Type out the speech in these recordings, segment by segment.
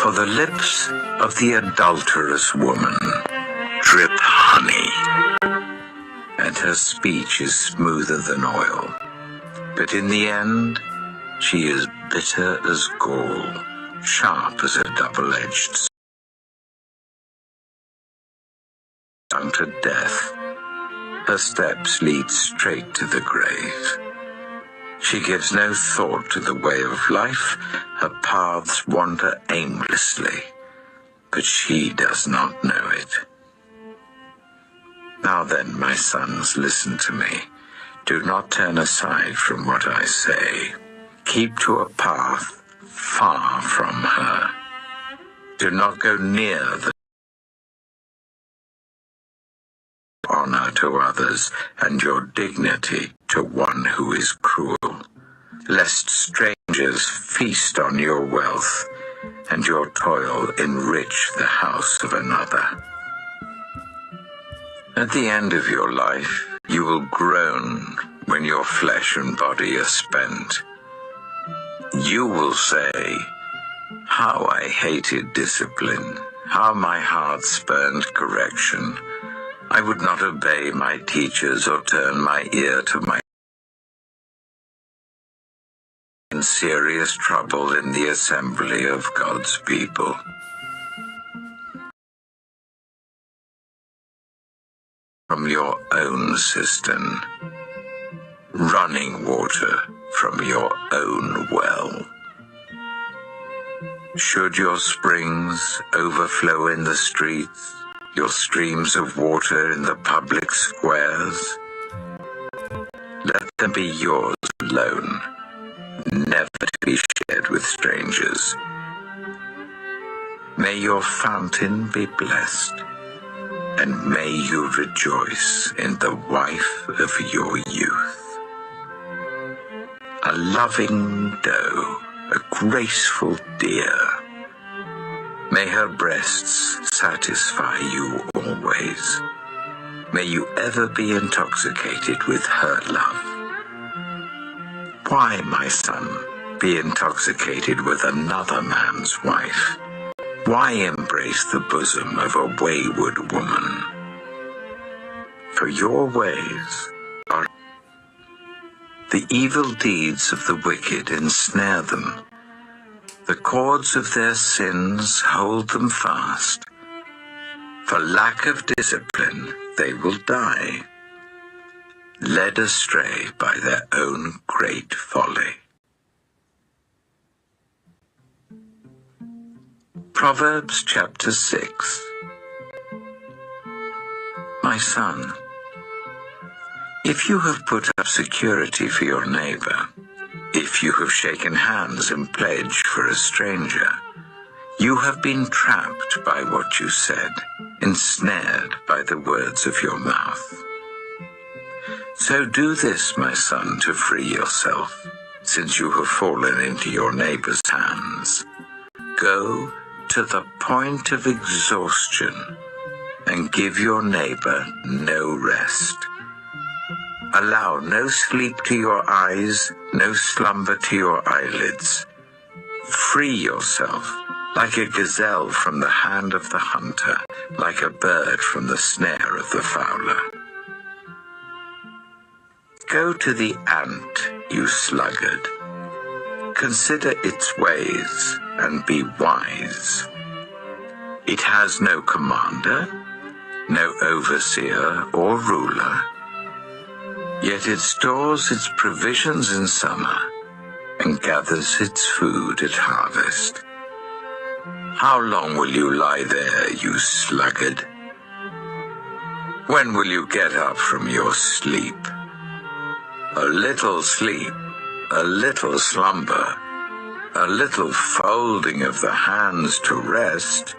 For the lips of the adulterous woman drip honey, and her speech is smoother than oil. But in the end, she is bitter as gall, sharp as a double-edged sword. Unto death, her steps lead straight to the grave. She gives no thought to the way of life, her paths wander aimlessly, but she does not know it. Now then, my sons, listen to me. Do not turn aside from what I say. Keep to a path far from her. Do not go near the honor to others and your dignity to one who is cruel, lest strangers feast on your wealth and your toil enrich the house of another. At the end of your life, you will groan when your flesh and body are spent. You will say, "How I hated discipline, how my heart spurned correction. I would not obey my teachers or turn my ear to my in serious trouble in the assembly of God's people." From your own cistern, running water from your own well. Should your springs overflow in the streets, your streams of water in the public squares, let them be yours alone, never to be shared with strangers. May your fountain be blessed, and may you rejoice in the wife of your youth. A loving doe, a graceful deer. May her breasts satisfy you always. May you ever be intoxicated with her love. Why, my son, be intoxicated with another man's wife? Why embrace the bosom of a wayward woman? For your ways are the evil deeds of the wicked ensnare them. The cords of their sins hold them fast. For lack of discipline, they will die, led astray by their own great folly. Proverbs chapter 6. My son, if you have put up security for your neighbor, if you have shaken hands and pledged for a stranger, you have been trapped by what you said, ensnared by the words of your mouth. So do this, my son, to free yourself, since you have fallen into your neighbor's hands. Go to the point of exhaustion and give your neighbor no rest. Allow no sleep to your eyes, no slumber to your eyelids. Free yourself like a gazelle from the hand of the hunter, like a bird from the snare of the fowler. Go to the ant, you sluggard. Consider its ways and be wise. It has no commander, no overseer or ruler, yet it stores its provisions in summer and gathers its food at harvest. How long will you lie there, you sluggard? When will you get up from your sleep? A little sleep, a little slumber, a little folding of the hands to rest,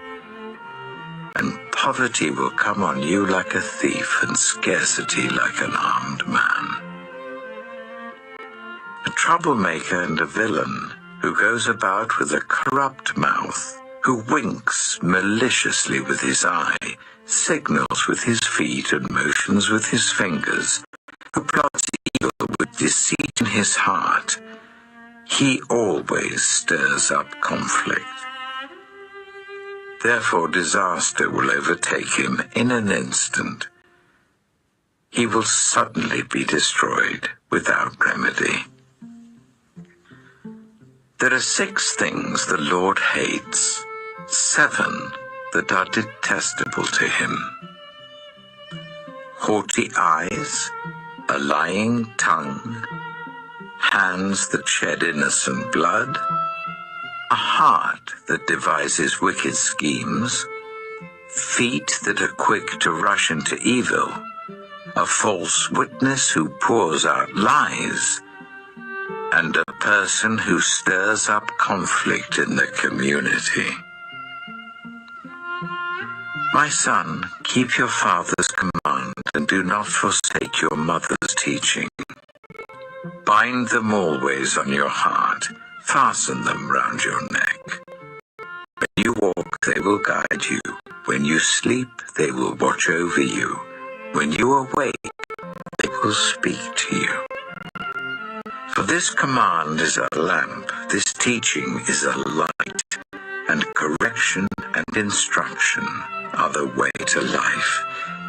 and poverty will come on you like a thief and scarcity like an armed man. A troublemaker and a villain who goes about with a corrupt mouth, who winks maliciously with his eye, signals with his feet and motions with his fingers, who plots evil with deceit in his heart, he always stirs up conflict. Therefore disaster will overtake him in an instant. He will suddenly be destroyed without remedy. There are 6 things the Lord hates, 7 that are detestable to him: haughty eyes, a lying tongue, hands that shed innocent blood, a heart that devises wicked schemes, feet that are quick to rush into evil, a false witness who pours out lies, and a person who stirs up conflict in the community. My son, keep your father's command and do not forsake your mother's teaching. Bind them always on your heart, fasten them round your neck. When you walk, they will guide you. When you sleep, they will watch over you. When you awake, they will speak to you. For this command is a lamp, this teaching is a light, and correction and instruction are the way to life,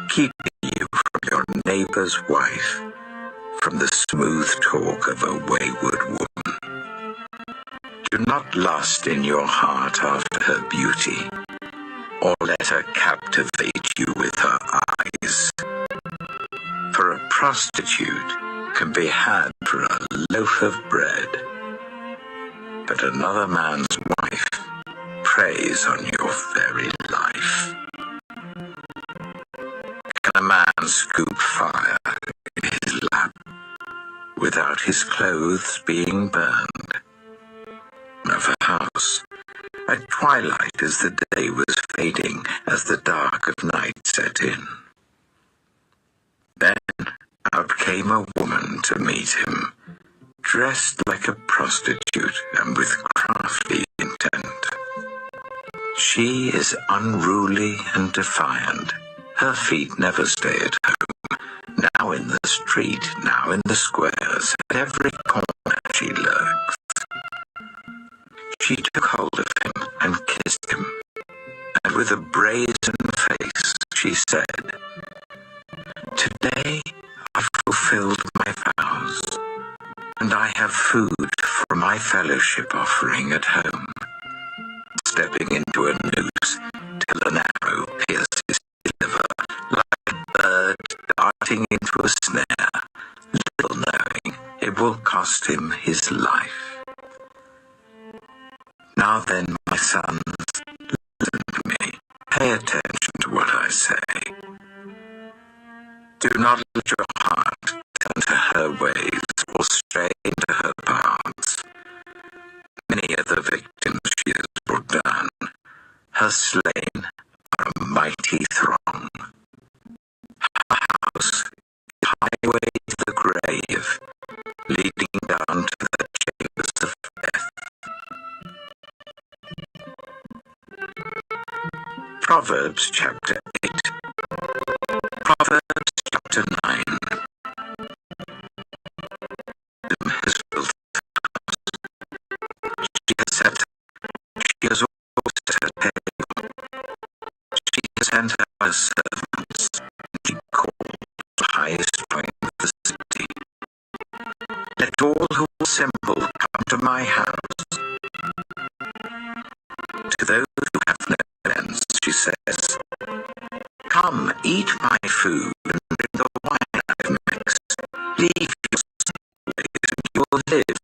keeping you from your neighbor's wife, from the smooth talk of a wayward woman. Do not lust in your heart after her beauty, or let her captivate you with her eyes. For a prostitute can be had for a loaf of bread, but another man's wife preys on your very life. Can a man scoop fire in his lap without his clothes being burned? Of a house, at twilight as the day was fading, as the dark of night set in. Then out came a woman to meet him, dressed like a prostitute and with crafty intent. She is unruly and defiant. Her feet never stay at home. Now in the street, now in the squares, at every corner she lurks. She took hold of him and kissed him, and with a brazen face she said, "Today I've fulfilled my vows, and I have food for my fellowship offering at home." Stepping into a noose till an arrow pierces his liver, like a bird darting into a snare, little knowing it will cost him his life. Now then, my sons, listen to me. Pay attention to what I say. Do not let your heart turn to her ways or stray into her paths. Many are the victims she has brought down. Her slain are a mighty throng. Her house is a highway to the grave, leading down to the chambers of death. Proverbs chapter 8. Proverbs chapter 9. Wisdom has built a house. She has always set her table. She has sent out her servants, and she called the highest point of the city. Let all who assemble come to my house. To those who have no sense, she says, "Come, eat my food and drink the wine I've mixed. Leave your ways and you will live.